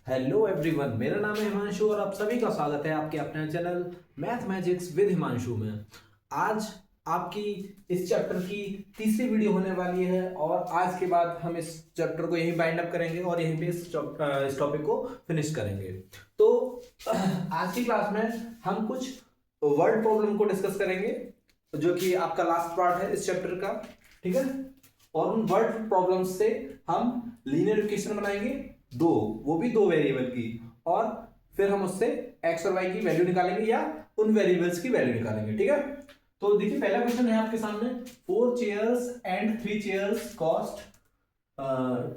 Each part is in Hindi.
हेलो एवरीवन, मेरा नाम है हिमांशु और आप सभी का स्वागत है आपके अपने channel math magics with Himanshu में। आज आपकी इस चैप्टर की तीसरी वीडियो होने वाली है और आज के बाद हम इस चैप्टर को यहीं बाइंड अप करेंगे और यहीं पे इस टॉपिक को फिनिश करेंगे। तो आज की क्लास में हम कुछ वर्ड प्रॉब्लम को डिस्कस करेंगे जो कि आपका लास्ट पार्ट है इस चैप्टर का, ठीक है। और उन वर्ड प्रॉब्लम्स से हम लीनियर इक्वेशन बनाएंगे, वो भी दो वेरिएबल की, और फिर हम उससे एक्स और वाई की वैल्यू निकालेंगे या उन वेरिएबल्स की वैल्यू निकालेंगे, ठीक है। तो देखिए पहला क्वेश्चन है आपके सामने, 4 chairs and 3 chairs cost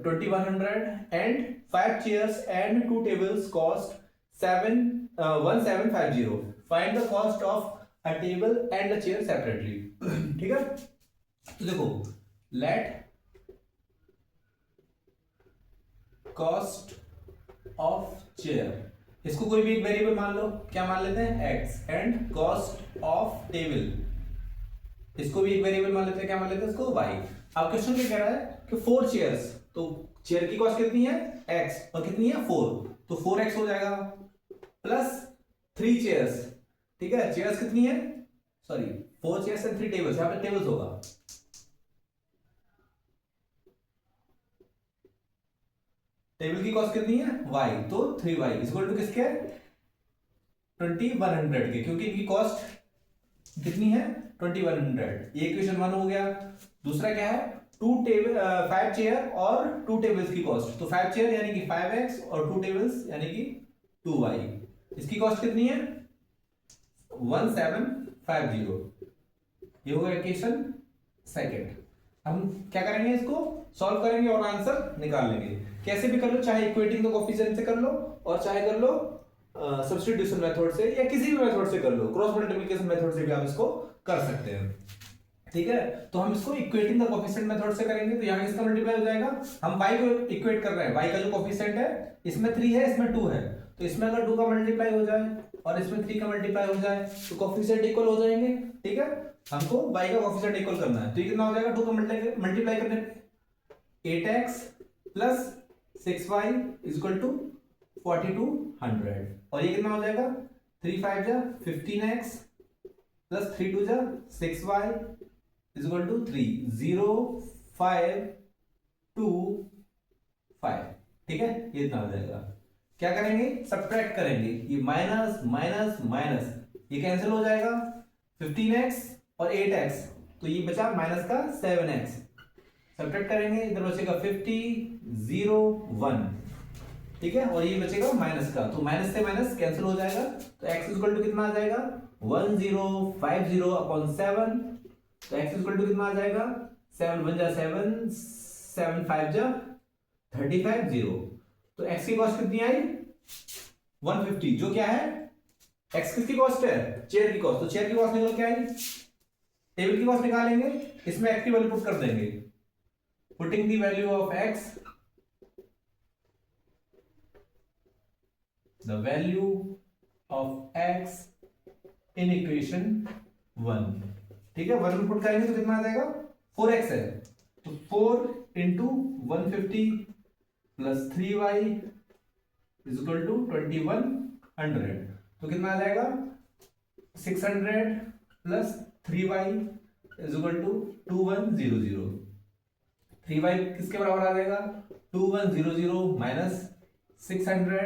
2100 and 5 chairs and 2 tables cost 1750। Find the cost of a table and a chair separately. ठीक है, तो देखो, लेट कॉस्ट ऑफ चेयर, इसको कोई भी एक वेरिएबल मान लो, क्या मान लेते हैं, x, and cost of table, इसको भी एक वेरिएबल मान लेते हैं, क्या मान लेते हैं इसको, y। अब क्वेश्चन क्या कह रहा है कि 4 चेयर्स, तो चेयर की कॉस्ट कितनी है, x, और कितनी है 4, तो 4x हो जाएगा, प्लस 3 चेयर्स, ठीक है, चेयर्स कितनी है, सॉरी 4 चेयर्स एंड 3 टेबल्स, यहां पे टेबल्स होगा, टेबल की कॉस्ट कितनी है y, तो 3y इक्वल टू किसके, 2100 के, क्योंकि इनकी कॉस्ट कितनी है 2100। ये इक्वेशन 1 हो गया। दूसरा क्या है, 5 चेयर और 2 टेबल्स की कॉस्ट, तो 5 चेयर यानी कि 5x और 2 टेबल्स यानी कि 2y, इसकी कॉस्ट कितनी है 1750। ये होगा इक्वेशन सेकंड। हम क्या करेंगे, इसको सॉल्व करेंगे और आंसर निकाल लेंगे। कैसे भी कर लो, चाहे इक्वेटिंग द कोएफिशिएंट से कर लो और चाहे कर लो सब्स्टिट्यूशन मेथड से या किसी भी मेथड से कर लो, क्रॉस मल्टीप्लिकेशन मेथड से भी आप इसको कर सकते हैं, ठीक है। तो हम इसको इक्वेटिंग द कोएफिशिएंट मेथड से करेंगे, तो यहां किसका मल्टीप्लाई हो जाएगा, हम y को इक्वेट कर रहे हैं, y का जो कोएफिशिएंट है इसमें 3 है इसमें 2 है, तो इसमें अगर 2 का मल्टीप्लाई हो जाए और इसमें 3 का मल्टीप्लाई हो जाए तो कोएफिशिएंट इक्वल हो जाएंगे, ठीक है। हमको y का कोएफिशिएंट इक्वल करना है, तो ये कितना हो जाएगा, 2 का मल्टीप्लाई करने पे 8x plus 6y equal to 4200, और ये कितना हो जाएगा, 3 5 जा 15x प्लस 3 2 जा 6y इक्वल टू 3 0 5 2 5, ठीक है। ये इतना हो जाएगा। क्या करेंगे, सब्ट्रैक्ट करेंगे, ये माइनस माइनस माइनस ये कैंसिल हो जाएगा, 15x और 8x, तो ये बचा माइनस का 7x, सब्ट्रैक्ट करेंगे, इधर बचेगा 50 0 1, ठीक है, और ये बचेगा माइनस का, तो माइनस से माइनस कैंसिल हो जाएगा, तो x इक्वल टू कितना आ जाएगा 1050 अपॉन 7, तो x इक्वल टू कितना आ जाएगा 7 1 जा 7 7 5 जा 35 0, तो x की कॉस्ट कितनी आई 150, जो क्या है x किसकी कॉस्ट है, चेयर की कॉस्ट, तो चेयर की कॉस्ट निकल के आई, टेबल की कॉस्ट निकालेंगे, इसमें x की वैल्यू पुट कर देंगे, putting the value of x, the value of x in equation 1, ठीक है। 1 पुट करेंगे तो कितना आ जाएगा, 4x है, तो 4 into 150 plus 3y is equal to 2100, तो कितना आ जाएगा 600 plus 3y is equal to 2100। 3y किसके बराबर आ जाएगा, 2100 minus 600,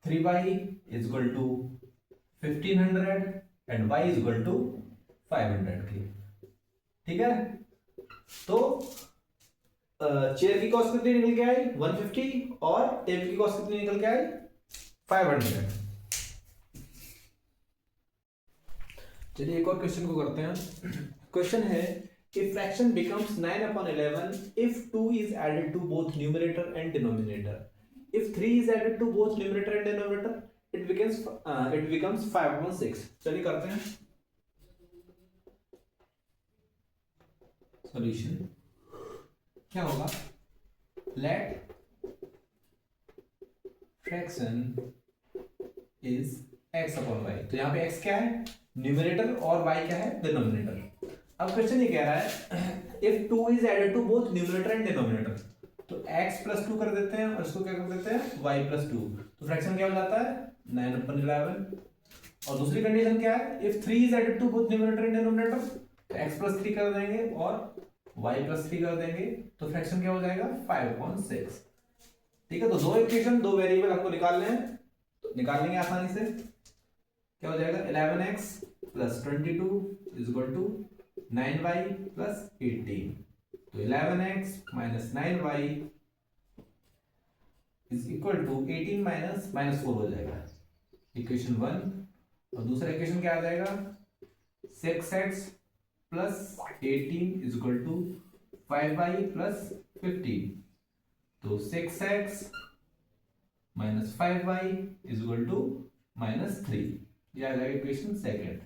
3y is equal to 1500 and y is equal to 500 की, ठीक है। तो चेयर की कॉस्ट कितनी निकल के आई 150 और टेबल की कॉस्ट कितनी निकल के आई 500। चलिए एक और क्वेश्चन को करते हैं। क्वेश्चन है, if fraction becomes 9/11 if 2 is added to both numerator and denominator, if 3 is added to both numerator and denominator it becomes 5/6। चलिए करते हैं सॉल्यूशन। क्या होगा, let fraction is x upon y, तो यहां पे x क्या है न्यूमरेटर और y क्या है डिनोमिनेटर। अब क्वेश्चन ये कह रहा है if 2 is added to both numerator and denominator, तो x प्लस 2 कर देते हैं और इसको क्या कर देते हैं y प्लस 2, तो फ्रैक्शन क्या हो जाता है 9/11। और दूसरी कंडीशन क्या है, if 3 is added to both numerator and denominator, तो x प्लस 3 कर देंगे और y प्लस 3 कर देंगे, तो फ्रैक्शन क्या हो जाएगा 5/6। ठीक है, तो दो इक्वेशन, दो वेरिएबल हमको निकालने हैं, तो निकाल लेंगे आसानी से। क्या हो जाएगा 11x plus 22 is equal to 9y plus 18, तो 11x minus 9y is equal to 18 minus 4 हो जाएगा, इक्वेशन 1। और दूसरा इक्वेशन क्या आ जाएगा 6x plus 18 is equal to 5y plus 15, तो 6x minus 5y is equal to -3, यह आ जाएगा इक्वेशन सेकंड।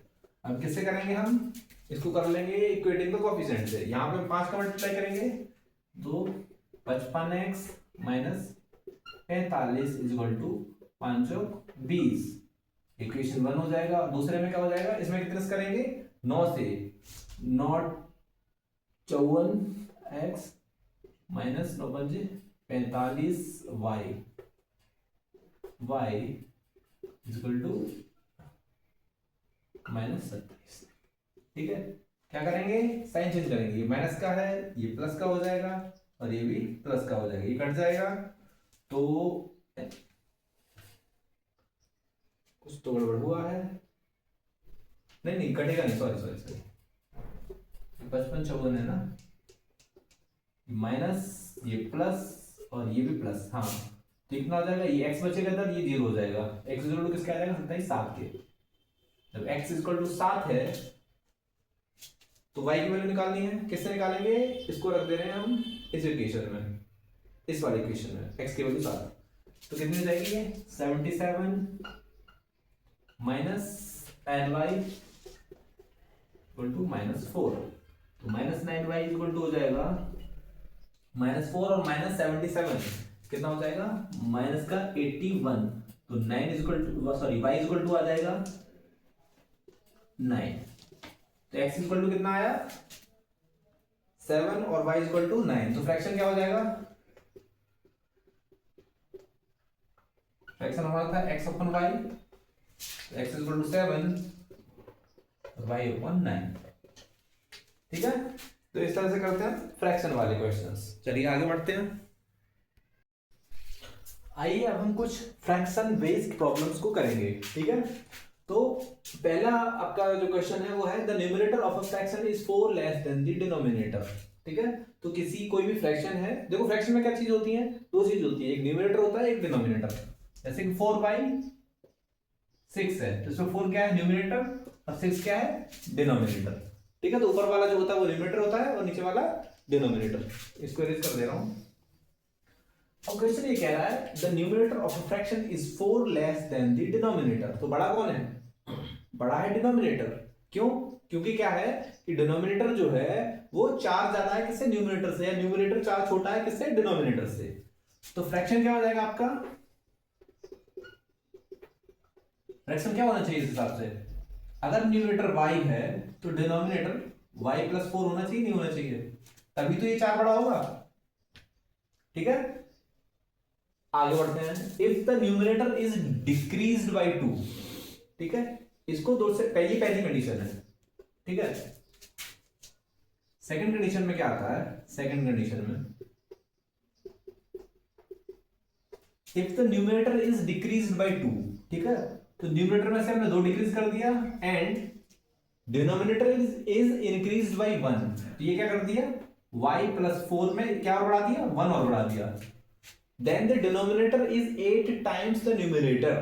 अब किससे करेंगे हम, इसको कर लेंगे इक्वेटिंग द कोएफिशिएंट से। यहां पे 5 का मल्टीप्लाई करेंगे, तो 55x minus 45 is equal to 5 और 20, इक्वेशन 1 हो जाएगा। और दूसरे में क्या हो जाएगा, इसमें कितने से करेंगे 9 से, नॉट 54x माइनस 9 पंजे 45y y is equal to -27। ठीक है, क्या करेंगे साइन चेंज करेंगे, ये माइनस का है ये प्लस का हो जाएगा और ये भी प्लस का हो जाएगा, ये कट जाएगा, तो कुछ तो गड़बड़ हुआ है, नहीं कटेगा नहीं, सॉरी 55 54 है ना, माइनस ये प्लस और ये भी प्लस, हाँ तो कितना हो जाएगा, ये x बचेगा इधर, ये 0 हो जाएगा, x इक्वल टू किसका आ जाएगा 27 7 के। जब x इक्वल टू 7 है तो y की वैल्यू निकालनी है, किससे निकालेंगे, इसको रख दे रहे हैं हम इस इक्वेशन में, इस वाले इक्वेशन में x की वैल्यू 7, तो कितनी हो जाएगी ये 77 माइनस ny इक्वल टू -4, तो -9y इक्वल टू हो जाएगा -4 और -77 कितना हो जाएगा माइनस का 81, तो 9 is equal to sorry y is equal to आ जाएगा 9, तो x इज इक्वल टू कितना आया 7 और y इज इक्वल टू 9, तो फ्रैक्शन क्या हो जाएगा, फ्रैक्शन हमारा था x upon y, x is equal to 7 y upon 9। ठीक है, तो इस तरह से करते हैं फ्रैक्शन वाले क्वेश्चंस। चलिए आगे बढ़ते हैं। आइए अब हम कुछ फ्रैक्शन बेस्ड प्रॉब्लम्स को करेंगे। ठीक है, तो पहला आपका जो क्वेश्चन है वो है the numerator of a fraction is 4 less than the denominator. ठीक है, तो किसी कोई भी फ्रैक्शन है, देखो फ्रैक्शन में क्या चीज होती है, दो चीज होती है, एक न्यूमरेटर होता है एक डिनोमिनेटर। जैसे कि 4/6 है, तो इसमें 4 क्या है न्यूमरेटर और 6 क्या है डिनोमिनेटर। ठीक है, तो ऊपर वाला जो होता है वो न्यूमरेटर होता है और नीचे वाला डिनोमिनेटर। इसको इरेज कर दे रहा हूं। अब क्वेश्चन ये कह रहा है the numerator of a fraction is 4 less than the denominator, तो बड़ा कौन है, बड़ा है डिनोमिनेटर। क्यों, क्योंकि क्या है कि डिनोमिनेटर जो है वो 4 ज्यादा है किससे न्यूमरेटर से, या न्यूमरेटर 4 छोटा है किससे डिनोमिनेटर से। तो फ्रैक्शन क्या हो जाएगा आपका, फ्रैक्शन क्या होना चाहिए इस हिसाब से, अगर न्यूमरेटर y है तो डिनोमिनेटर y प्लस 4 होना चाहिए, नहीं होना चाहिए, तभी तो ये 4 बड़ा होगा। ठीक है, आगे बढ़ते हैं। If the numerator is decreased bye 2, ठीक है, इसको दो से पहली कंडीशन है। ठीक है, सेकंड कंडीशन में क्या आता है, सेकंड कंडीशन में if the numerator is decreased bye 2, ठीक है, तो न्यूमरेटर में से हमने 2 डिक्रीज कर दिया and denominator is increased by 1, तो ये क्या कर दिया y प्लस 4 में क्या और बढ़ा दिया 1 और बढ़ा दिया, then the denominator is 8 times the numerator.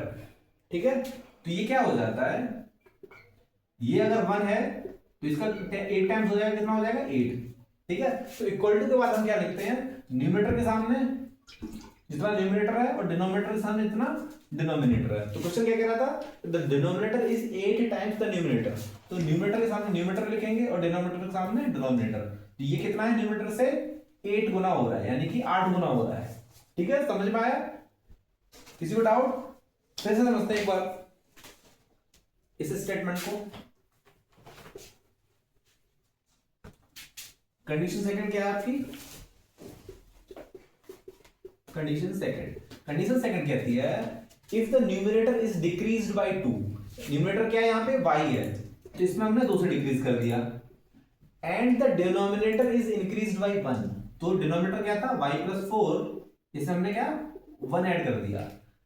ठीक है, तो ये क्या हो जाता है, ये अगर 1 है तो इसका 8 टाइम्स हो जाएगा, कितना हो जाएगा 8। ठीक है, तो इक्वल टू के बाद हम क्या लिखते हैं, न्यूमरेटर के सामने जितना न्यूमरेटर है और डिनोमिनेटर के सामने इतना डिनोमिनेटर है। तो क्वेश्चन क्या कह रहा था, the denominator is 8 times the numerator, तो न्यूमरेटर के सामने न्यूमरेटर लिखेंगे और डिनोमिनेटर के सामने डिनोमिनेटर, तो ये कितना है न्यूमरेटर से 8 गुना हो रहा है, यानी कि 8 गुना हो रहा है। ठीक है, समझ में आया, किसी को डाउट, फिर से समझते हैं एक बार इस स्टेटमेंट को। कंडीशन सेकंड क्या है आपकी, कंडीशन सेकंड कहती है if the numerator is decreased bye 2, numerator क्या है यहाँ पे y है, तो इसमें हमने 2 से डिक्रीज कर दिया, and the denominator is increased by 1, तो डिनोमिनेटर क्या था y + 4, इसमें हमने क्या 1 ऐड कर दिया,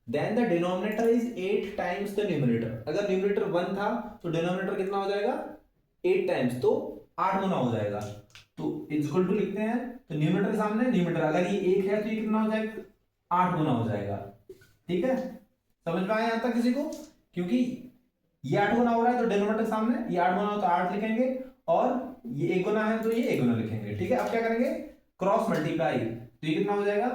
then the denominator is 8 times the numerator, अगर न्यूमरेटर 1 था तो डिनोमिनेटर कितना हो जाएगा 8 टाइम्स, तो 8 गुना हो जाएगा, तो इक्वल टू लिखते हैं, तो न्यूमरेटर के सामने न्यूमरेटर, अगर ये 1 है तो ये कितना हो जाएगा 8 गुना हो जाएगा, ठीक है, समझ में आया यहां तक किसी को, क्योंकि ये 8 गुना हो रहा है तो डिनोमिनेटर सामने, ये 8 गुना हो तो 8 लिखेंगे, और ये 1 गुना है तो ये 1 गुना लिखेंगे, ठीक है। अब क्या करेंगे क्रॉस मल्टीप्लाई, तो ये कितना हो जाएगा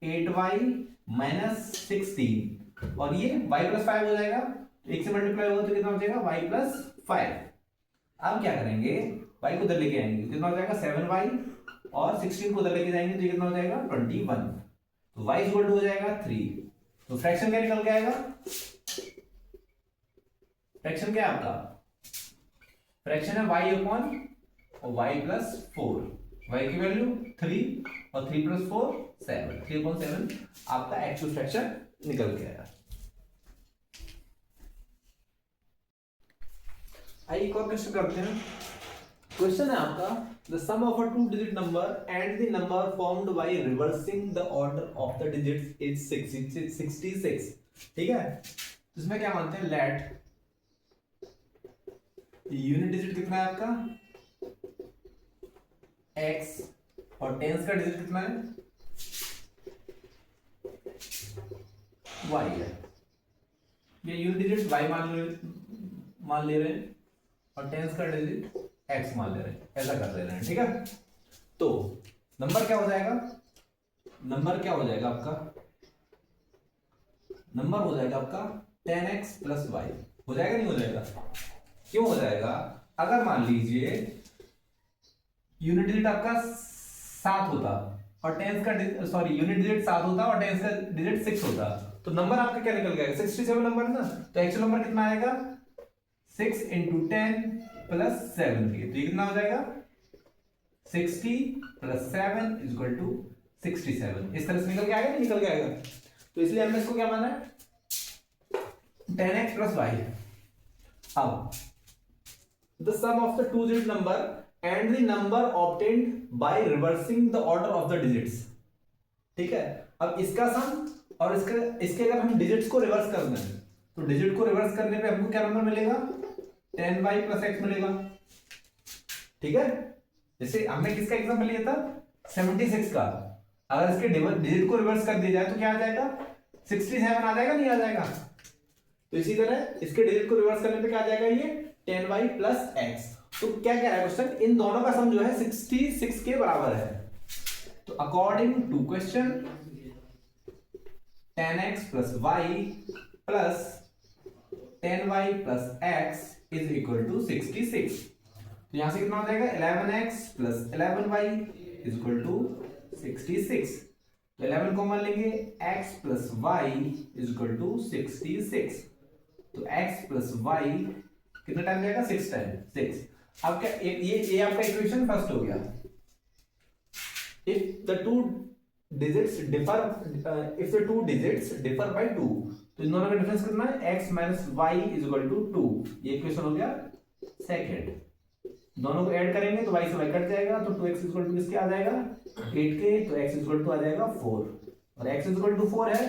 8y - 16, और ये y + 5 हो जाएगा, तो 1 से मल्टीप्लाई होगा तो कितना हो जाएगा y + 5। अब क्या करेंगे y को उधर लेके आएंगे, कितना हो जाएगा 7y, और 16 को उधर लेके जाएंगे तो ये कितना हो जाएगा 21, तो y इक्वल टू हो जाएगा 3, तो फ्रैक्शन क्या निकल के आएगा, फ्रैक्शन क्या है आपका, फ्रैक्शन है y + 4, y की वैल्यू 3 और 3 + 4 7, 3/7 आपका एक्चुअल फ्रैक्शन निकल के आया। आइए एक और क्वेश्चन करते हैं। क्वेश्चन है आपका the sum of a 2 digit number and the number formed by reversing the order of the digits is 66, ठीक है। तो इसमें क्या मानते हैं, लेट यूनिट डिजिट कितना है आपका x, और टेंस का डिजिट कितना है y है, ये यूनिट डिजिट y मान ले रहे हैं और टेंस का डिजिट x मान ले रहे हैं, ऐसा कर ले रहे हैं, ठीक है। तो नंबर क्या हो जाएगा, नंबर क्या हो जाएगा आपका, नंबर हो जाएगा आपका 10x + y, हो जाएगा नहीं हो जाएगा, क्यों हो जाएगा, अगर मान लीजिए यूनिट डिजिट आपका 7 होता और टेंस का यूनिट डिजिट 7 होता और टेंस का डिजिट 6 होता, तो नंबर आपका क्या निकल गया 67 नंबर ना, तो एक्चुअल नंबर कितना आएगा 6 × 10 + 7, तो ये कितना हो जाएगा 60 + 7 = 67, इस तरह से निकल के आएगा नहीं निकल के आएगा, तो इसलिए हमने इसको क्या माना है 10x + y। अब the sum of the 2 digit number and the number obtained by reversing the order of the digits, ठीक है। अब इसका सम और इसके अगर हम डिजिट्स को रिवर्स कर दें तो डिजिट को रिवर्स करने पे हमको क्या नंबर मिलेगा 10y + x मिलेगा, ठीक है। जैसे हमने किसका एग्जांपल लिया था 76 का, अगर इसके डिजिट को रिवर्स कर दिया जाए तो क्या आ जाएगा 67 आ जाएगा नहीं आ जाएगा, तो इसी तरह इसके डिजिट को रिवर्स करने पे क्या आ जाएगा ये 10y + x। तो क्या कह रहा है क्वेश्चन, इन दोनों का सम जो है 66 के बराबर है, तो according to question 10x + y + 10y + x = 66, तो यहां से कितना हो जाएगा 11x + 11y = 66, तो 11 कॉमन लेंगे x + y = 66, तो x + y कितना टाइम जाएगा 6 टाइम 6। अब क्या ये आपका इक्वेशन फर्स्ट हो गया। If the two digits differ by 2, तो इन दोनों का डिफरेंस कितना है x - y = 2, ये इक्वेशन हो गया सेकंड। दोनों को ऐड करेंगे तो y से y कट जाएगा, तो 2x = किसके आ जाएगा 8 के, तो x = आ जाएगा 4, और x = 4 है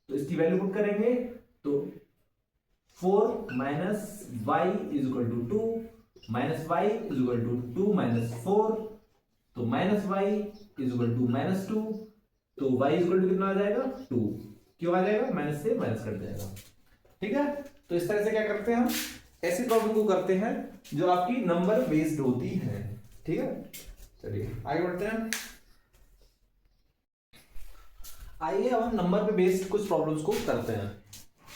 तो इसकी वैल्यू पुट करेंगे तो 4 - y = 2 - y = 2 - 4, तो -y = -2, तो y = कितना आ जाएगा 2, क्यों आ जाएगा माइनस से माइनस कट जाएगा, ठीक है। तो इस तरह से क्या करते हैं हम ऐसी प्रॉब्लम को करते हैं जो आपकी नंबर बेस्ड होती है, ठीक है। चलिए आगे बढ़ते हैं। आइए अब हम नंबर पे बेस्ड कुछ प्रॉब्लम्स को करते हैं,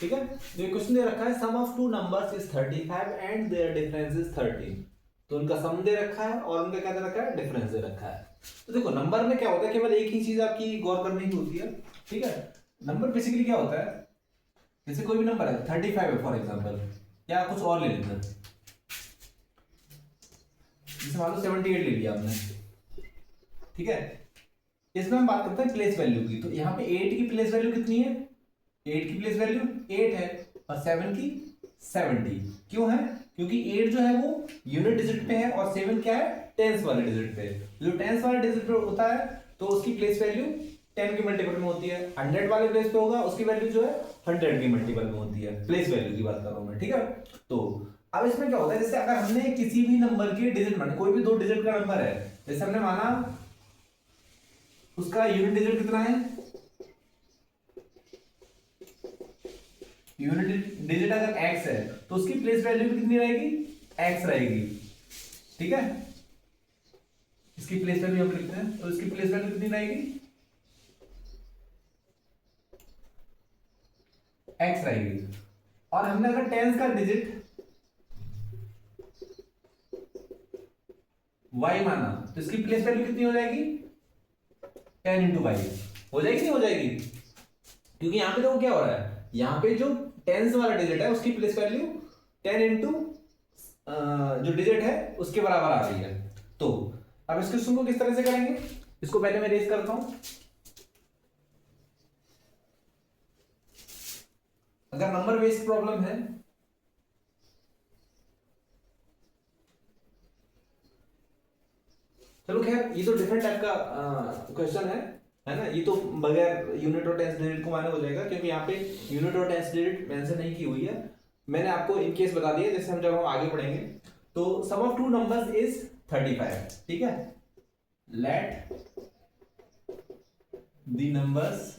ठीक है। जो क्वेश्चन दे रखा है sum of 2 numbers is 35 and their difference is 13, तो उनका सम दे रखा है और उनका क्या दे रखा है डिफरेंस दे रखा है। तो देखो नंबर में क्या होता है, केवल एक ही चीज आपकी गौर करने की होती है, ठीक है। नंबर बेसिकली क्या होता है, जैसे कोई भी नंबर है 35 है फॉर एग्जांपल, या कुछ और ले लेते हैं, जैसे मान लो 78 ले लिया आपने, ठीक है। इसमें हम बात करते हैं प्लेस वैल्यू की। तो यहाँ पे 8 की प्लेस वैल्यू कितनी है? 8 की प्लेस वैल्यू 8 है और 7 की 70। क्यों है? क्योंकि 8 जो है वो यूनिट डिजिट पे है और 7 क्या है? टेंस वाले डिजिट पे। जो टेंस वाले डिजिट पे होता है तो उसकी प्लेस वैल्यू 10 के मल्टीपल में होती है। 100 वाले प्लेस पे होगा उसकी वैल्यू जो है 100 की मल्टीपल में होती है। प्लेस वैल्यू की बात कर रहा हूं मैं, ठीक है। तो अब इसमें क्या होता है, जैसे अगर हमने किसी भी नंबर के डिजिट माने, कोई भी 2 डिजिट का नंबर है, जैसे हमने माना उसका यूनिट डिजिट कितना है, यूनिट डिजिट अगर x है तो उसकी प्लेस वैल्यू भी कितनी रहेगी? x रहेगी, ठीक है। इसकी प्लेस वैल्यू हम लिखते हैं तो इसकी प्लेस वैल्यू कितनी रहेगी? x रहेगी। और हमने अगर टेंस का डिजिट y माना तो इसकी प्लेस वैल्यू कितनी हो जाएगी? 10 इंटू वाई हो जाएगी, नहीं हो जाएगी? क्योंकि यहां पे देखो क्या हो रहा है, यहां पे जो टेंस वाला डिजिट है उसकी प्लेस वैल्यू 10 इंटू जो डिजिट है उसके बराबर आ रही है। तो अब इस क्वेश्चन को किस तरह से करेंगे, इसको पहले मैं रेज करता हूं। अगर नंबर बेस्ड प्रॉब्लम है चलो खैर ये तो डिफरेंट टाइप का क्वेश्चन है ना। ये तो बगैर यूनिट और टेंस डिजिट को माने हो जाएगा, क्योंकि यहाँ पे यूनिट और टेंस डिजिट मेंशन नहीं की हुई है। मैंने आपको इन केस बता दिया, जैसे हम जब हम आगे पढ़ेंगे। तो sum of two numbers is 35, ठीक है। Let the numbers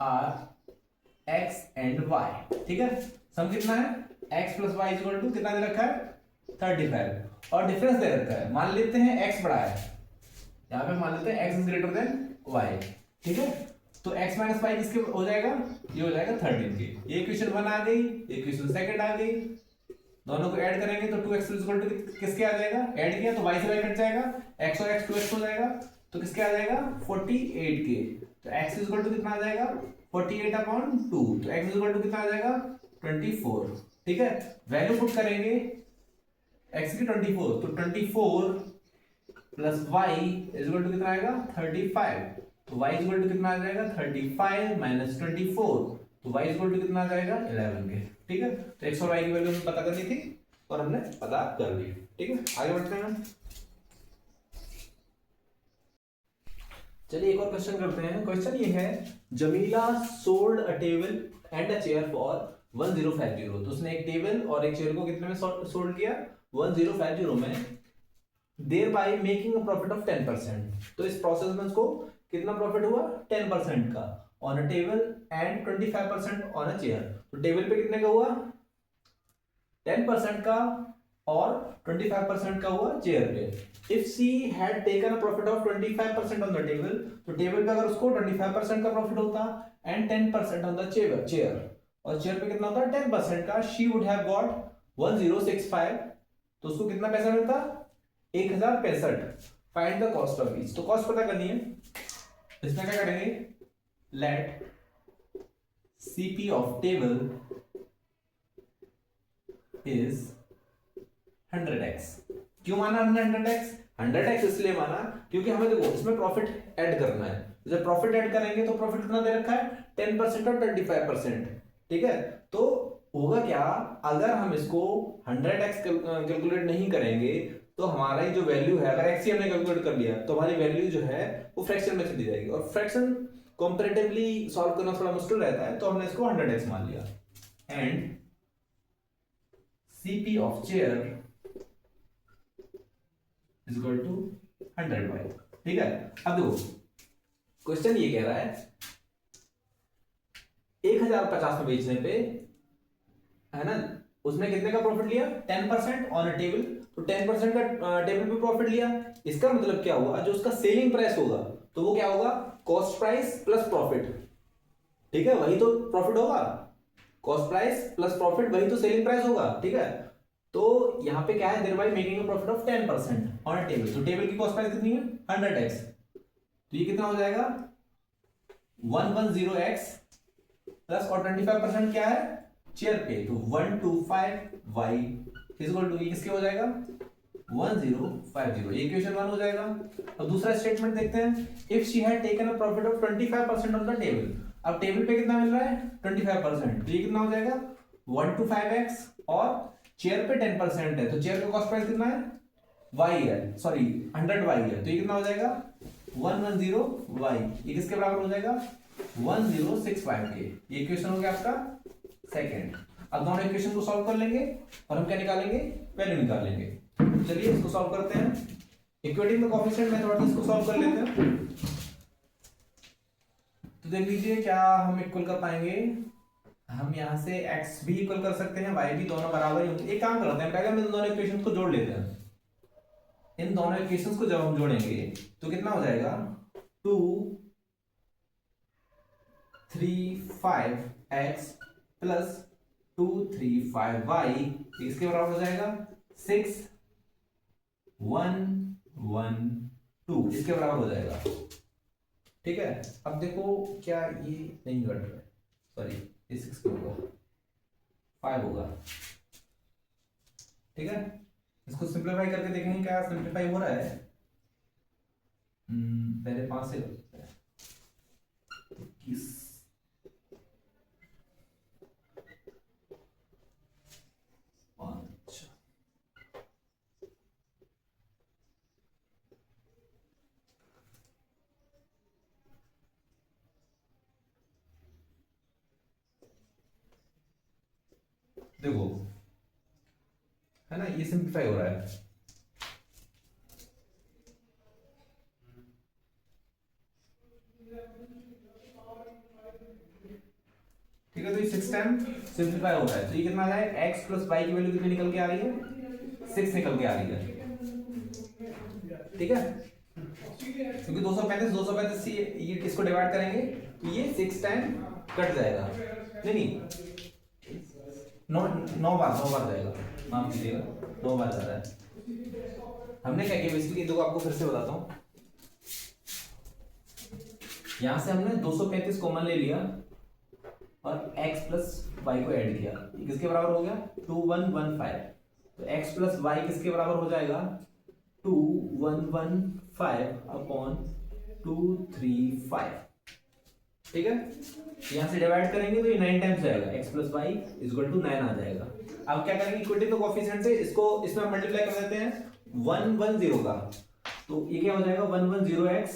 are x and y, ठीक है। सम कितना है? X plus y equal to कितना दे रखा है? 35। और डिफरेंस दे रखा है, मान लेते हैं x बड़ा है, यहां पे मान लेते हैं x is greater than y, ठीक है। तो x माइनस वाई किसके हो जाएगा? ये हो जाएगा 13 के। ये इक्वेशन 1 आ गई, ये इक्वेशन सेकंड आ गई। दोनों को ऐड करेंगे तो 2x इक्वल टू किसके आ जाएगा? ऐड किया तो y से y कट जाएगा, x और x 2x हो जाएगा, तो किसके आ जाएगा? 48 के। तो x इक्वल टू कितना आ जाएगा? 48 अपॉन 2। तो x इक्वल टू कितना आ जाएगा? 24, ठीक है। वैल्यू पुट करेंगे x की 24, तो 24 प्लस y इक्वल टू कितना आएगा? 35। तो y इक्वल टू कितना आ जाएगा? 35 माइनस 24, तो y इक्वल टू कितना आ जाएगा? 11 के, ठीक है। तो x और y की वैल्यू हमें पता करनी थी और हमने पता कर ली, ठीक है। आगे बढ़ते हैं। चलिए एक और क्वेश्चन करते हैं। क्वेश्चन ये है, Jamila sold a table and a chair for 1050। तो उसने एक टेबल और एक चेयर को कितने में सोल्ड किया? 1050 में, there by making a profit of 10%। तो इस प्रोसेस में उसको कितना प्रॉफिट हुआ? 10% का on a table and 25% on a chair. तो टेबल पे कितने का हुआ? 10% का और 25% का हुआ चेयर पे। If she had taken a profit of 25% on the table, तो टेबल पे अगर उसको 25% का प्रॉफिट होता एंड 10% ऑन द चेयर, और चेयर पे कितना होता? 10% का, शी वुड हैव गॉट 1065। तो उसको कितना पैसा मिलता? 1065। Find the cost of each. तो कॉस्ट पता करनी है। इसमें क्या करेंगे? Let CP of table is 100x। क्यों माना हमने 100x? 100x इसलिए माना क्योंकि हमें देखो इसमें प्रॉफिट ऐड करना है। जब प्रॉफिट ऐड करेंगे तो प्रॉफिट कितना दे रखा है? 10% और 25%, ठीक है। तो होगा क्या, अगर हम इसको 100x कैलकुलेट नहीं करेंगे तो हमारी जो वैल्यू है, अगर x ही हमने कैलकुलेट कर लिया तो हमारी वैल्यू जो है वो फ्रैक्शन में चली जाएगी, और फ्रैक्शन कंपैरेटिवली सॉल्व करना थोड़ा मुश्किल रहता है, तो हमने इसको 100x मान लिया। And CP of chair is equal to 100y, ठीक है। अब देखो क्वेश्चन ये कह रहा है 1050 में बेचने पे, है ना, उसने कितने का प्रॉफिट लिया? 10% ऑन अ टेबल। तो 10% का टेबल पे प्रॉफिट लिया, इसका मतलब क्या हुआ? जो उसका सेलिंग प्राइस होगा तो वो क्या होगा? कॉस्ट प्राइस प्लस प्रॉफिट, ठीक है, वही तो प्रॉफिट होगा। कॉस्ट प्राइस प्लस प्रॉफिट वही तो सेलिंग प्राइस होगा, ठीक है। तो यहां पे क्या है? Thereby making a profit of 10% on a table. तो टेबल की कॉस्ट प्राइस कितनी है? 100x। तो ये कितना हो जाएगा? 110x प्लस, और 25% क्या है? चेयर पे, तो 125y इज इक्वल टू, ये किसके हो जाएगा? 1050, ये इक्वेशन 1 हो जाएगा। अब दूसरा स्टेटमेंट देखते हैं, if she had taken a profit of 25% on the table. अब टेबल पे कितना मिल रहा है 25%, तो ये कितना हो जाएगा 1 to 5x, और चेयर पे 10% है तो चेयर का कॉस्ट प्राइस कितना है y है, सॉरी 100y है, तो ये कितना हो जाएगा 110y, ये किसके बराबर हो जाएगा 1065 के। ये इक्वेशन हो गया आपका सेकंड। अब दोनों इक्वेशन को सॉल्व कर लेंगे और हम क्या निकालेंगे, वैल्यू निकालेंगे। चलिए इसको सॉल्व करते हैं, इक्वेटिंग द कोएफिशिएंट मेथड इसको सॉल्व कर लेते हैं। तो देख लीजिए क्या हम इक्वल कर पाएंगे, हम यहां से x भी इक्वल कर सकते हैं, y भी, दोनों बराबर ही होंगे। एक काम करते हैं, पहले हम इन दोनों इक्वेशंस को जोड़ लेते हैं। इन दोनों इक्वेशंस को जब हम जोड़ेंगे तो कितना हो जाएगा 2 3 5x प्लस 2 3 5y, इसके बराबर हो जाएगा 6 1 1 2, इसके बराबर हो जाएगा। ठीक है, अब देखो क्या ये नहीं घट रहा है, सॉरी ये 6 क्यों होगा 5 होगा। ठीक है, इसको सिंपलीफाई करके देखेंगे क्या सिंपलीफाई हो रहा है। पहले 5 से करते हैं, 21 5, देखो है ना, ये सिंपलीफाई हो रहा है। ठीक है, तो ये 6 टाइम सिंपलीफाई हो रहा है, तो ये कितना आ रहा है x प्लस y की वैल्यू कितनी निकल के आ रही है 6 निकल के आ रही है। ठीक है, क्योंकि 235 से ये इसको डिवाइड करेंगे तो ये 6 टाइम कट जाएगा, नहीं 9 बार जाएगा, माफ कीजिएगा 9 बार जा रहा है। हमने क्या किया बेसिकली, देखो आपको फिर से बताता हूं, यहां से हमने 235 कॉमन ले लिया और x प्लस वाई को ऐड किया, किसके बराबर हो गया 2115, तो x प्लस वाई किसके बराबर हो जाएगा 2115 अपॉन 235। ठीक है, यहां से डिवाइड करेंगे तो ये 9 टाइम्स जाएगा, x plus y equal to 9 आ जाएगा। अब क्या करेंगे, इक्विटी तो कोएफिशिएंट से इसको इसमें मल्टीप्लाई कर देते हैं 110 का, तो ये क्या हो जाएगा 110x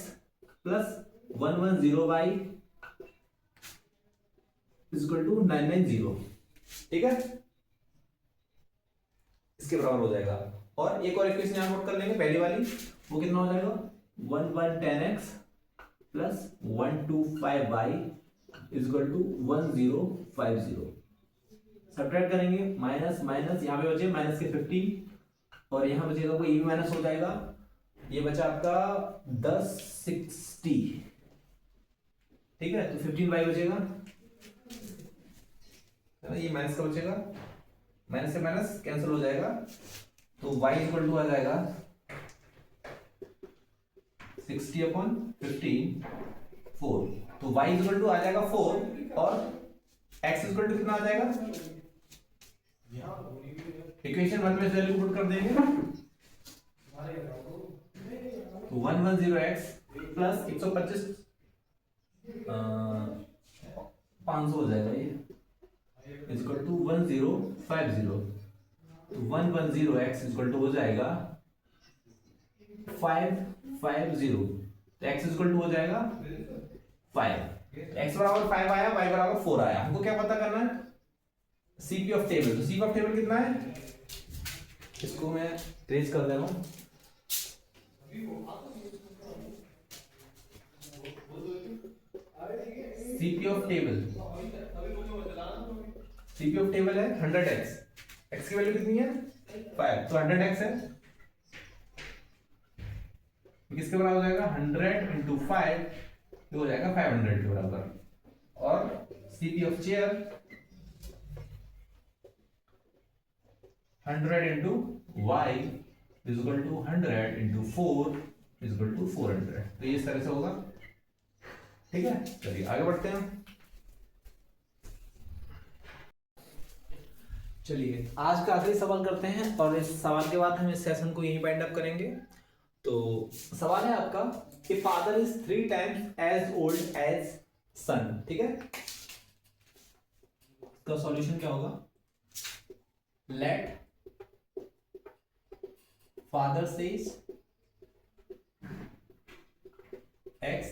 plus 110y equal to 990। ठीक है, इसके बराबर हो जाएगा। और एक और इक्वेशन यहां नोट कर लेंगे, पहली वाली, वो कितना हो जाएगा 1110x plus 125y equal to 1050। Subtract करेंगे, माइनस माइनस यहाँ पे बचे माइनस के 15 और यहाँ बचेगा वो ये भी माइनस हो जाएगा, ये बचा आपका 1060। ठीक है, तो 15y बचेगा, ये माइनस का बचेगा, माइनस से माइनस कैंसिल हो जाएगा, तो y इक्वल टू आ जाएगा 60 अपॉन 15 4, तो y इक्वल टू आ जाएगा 4 और x इक्वल टू कितना आ जाएगा, इक्वेशन 1 में वैल्यू पुट कर देंगे, तो 110x प्लस 125 500 हो जाएगा, ये इक्वल टू 1050, तो 110x इक्वल टू हो जाएगा 550, तो x इक्वल टू हो जाएगा 5, x बराबर 5 आया, y बराबर 4 आया। हमको क्या पता करना है, सीपी ऑफ टेबल, तो सीपी ऑफ टेबल कितना है, इसको मैं ट्रेस कर दे रहा हूं, CP of table, CP of table है 100x, x की वैल्यू कितनी है 5, तो 100x है, किसके बराबर हो जाएगा 100 इंटू 5, तो हो जाएगा 500 के बराबर। और CP of chair 100 into y is equal to 100 into 4 is equal to 400, तो ये इस तरह से होगा। ठीक है, चलिए आगे बढ़ते हैं। चलिए आज का आखिरी सवाल करते हैं और इस सवाल के बाद हम इस सेशन को यहीं वाइंड अप करेंगे। तो सवाल है आपका, a father is 3 times as old as son. ठीक है, इसका सॉल्यूशन क्या होगा? Let father says x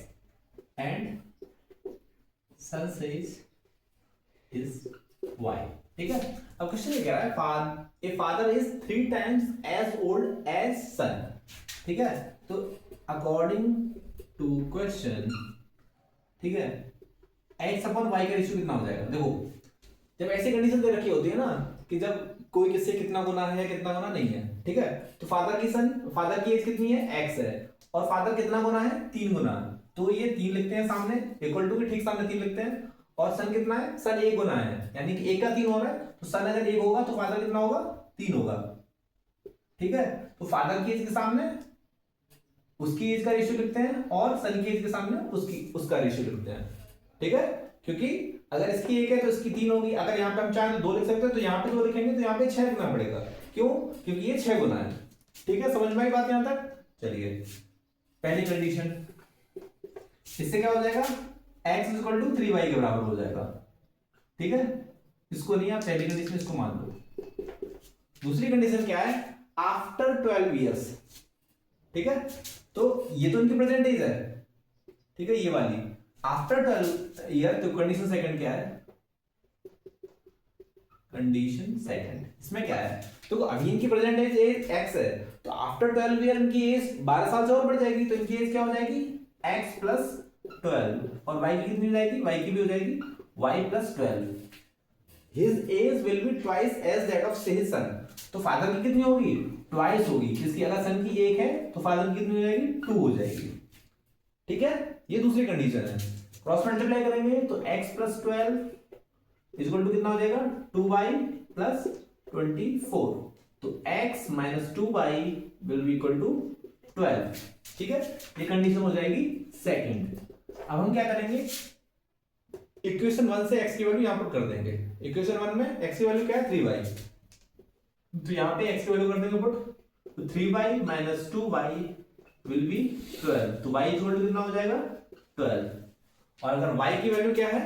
and son says is y। ठीक है, अब क्वेश्चन ये कह रहा है a father is 3 times as old as son. ठीक है, तो अकॉर्डिंग टू क्वेश्चन, ठीक है, x अपॉन y का रेशियो कितना हो जाएगा? देखो जब ऐसी कंडीशन दे रखी होती है ना कि जब कोई किससे कितना गुना है या कितना गुना नहीं है, ठीक है, तो फादर की एज कितनी है? x है, और फादर कितना गुना है? 3 गुना। तो ये 3 लिखते हैं सामने, इक्वल टू के ठीक सामने 3 लिखते हैं, और सन कितना है? सन 1 गुना है, यानी कि 1 का 3 हो रहा है, तो सन अगर 1 होगा तो फादर कितना होगा? 3 होगा। ठीक है, तो फादर की एज के सामने उसकी एज का रेशियो लिखते हैं और सन की एज के सामने उसका रेशियो लिखते हैं। ठीक है, क्योंकि अगर इसकी 1 है तो इसकी 3 होगी। अगर यहाँ पे हम चाहें तो 2 लिख सकते हैं, तो यहाँ पे 2 लिखेंगे तो यहाँ पे 6 लिखना पड़ेगा। क्यों? क्योंकि ये 6 गुना है। ठीक है, समझ में आई बात यहां तक? चलिए पहली कंडीशन, इससे क्या हो जाएगा? x इक्वल टू 3y के बराबर हो जाएगा। ठीक है, इसको नहीं, आप पहली कंडीशन इसको मान लो। दूसरी कंडीशन क्या है? After 12 years. ठीक है, तो ये तो इनकी प्रेजेंट एज है, ठीक है, ये वाली आफ्टर 12 ईयर। तो कंडीशन सेकंड क्या है? कंडीशन सेकंड इसमें क्या है? तो अभी इनकी प्रेजेंट एज x है, तो आफ्टर 12 ईयर इनकी एज 12 साल से और बढ़ जाएगी, तो इनकी एज क्या हो जाएगी? x प्लस 12, और y की कितनी हो जाएगी? y की भी हो जाएगी y plus 12। His age will be twice as that of his son। तो फादर की कितनी होगी? ट्वाइस होगी। किसकी? अगर सन की 1 है तो फादर की कितनी हो जाएगी? 2 हो जाएगी। ठीक है, ये दूसरी कंडीशन है। क्रॉस मल्टीप्लाई करेंगे तो x प्लस 12 इक्वल टू कितना हो जाएगा? 2y plus 24। तो x minus 2y will be equal to 12। ठीक है, ये कंडीशन हो जाएगी सेकंड। अब हम क्या करेंगे? इक्वेशन 1 से x की वैल्यू यहां पर कर देंगे। इक्वेशन 1 में x की वैल्यू क्या है? 3y, तो यहां पे x की वैल्यू कर देंगे पुट, तो 3y minus 2y will B 12। तो y इक्वल टू कितना हो जाएगा? 12। और अगर y की वैल्यू क्या है?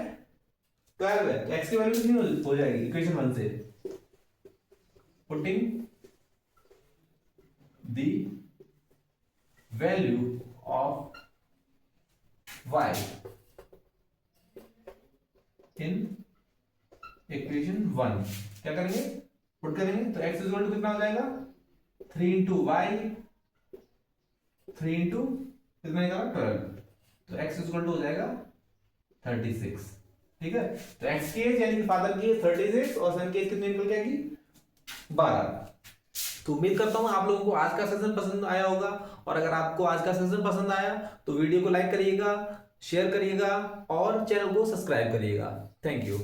12 है, तो x की वैल्यू कितनी हो जाएगी इक्वेशन 1 से? Putting the value of y in equation 1, क्या करेंगे? पुट करेंगे, तो x इक्वल टू कितना हो जाएगा? 3 इंटू वाई, 3 इंटू कितना निकाला? 12। तो x इक्वल टू हो जाएगा 36। ठीक है, तो x की एज यानी कि फादर की एज 36 और सन की एज कितनी निकल जाएगी? 12। तो उम्मीद करता हूं आप लोगों को आज का सेशन पसंद आया होगा, और अगर आपको आज का सेशन पसंद आया तो वीडियो को लाइक करिएगा, शेयर करिएगा और चैनल को सब्सक्राइब करिएगा। Thank you.